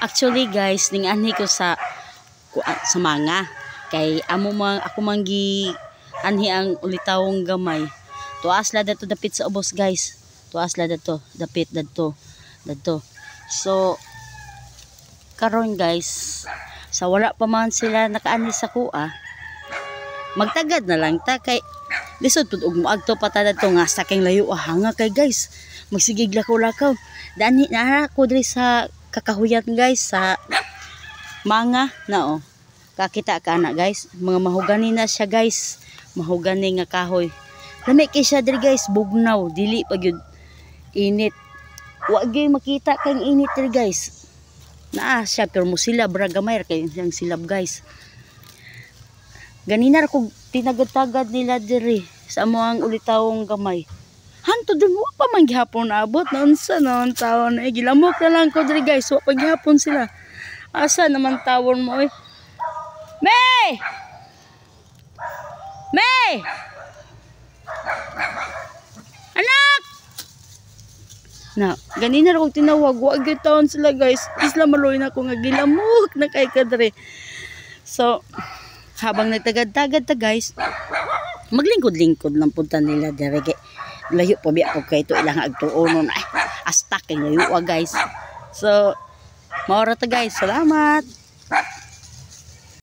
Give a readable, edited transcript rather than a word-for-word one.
Actually guys, ning-ani ko sa mga kay ako manggi anhi ang ulitawong gamay. Tuas la dato dapit sa ubos guys. Tuas la dato dapit dadto. So karon guys, sa wala pa man sila nakaani sa kuha, magtagad na lang ta kay lisod pud og moadto pa ta dadto nga saking layo hanga kay guys. Magsigig lakaw-lakaw. Dani na ako diri sa kakahuyan guys sa mga na kakita ka na guys, mga mahugani na siya guys, mahugani nga kahoy. Lami kay siya diri guys, bugnaw, dili pa gyud init. Wa gyud makita kay init diri guys. Naa siya pero mo sila bragamay kay siyang silab guys. Ganina ko tinagad-tagad nila diri sa amoang ulitawong gamay. Hanto din wa pa man gihapon abot na unsa naman tawon ay gilamok na lang ko diri guys, wa pa gihapon sila. Asa naman tawon mo oy? May! May! Anak! Na, ganina ra kog tinawag, wa gyud taon sila guys. Isla maloy na ko nga gilamok na kay kadre. So, habang nagtagad-tagad ta guys, maglingkod-lingkod lang punta nila dere. Layo pa biya ko kay ito ilang agtuonon ay astak kay layo guys. So maura ta guys, salamat.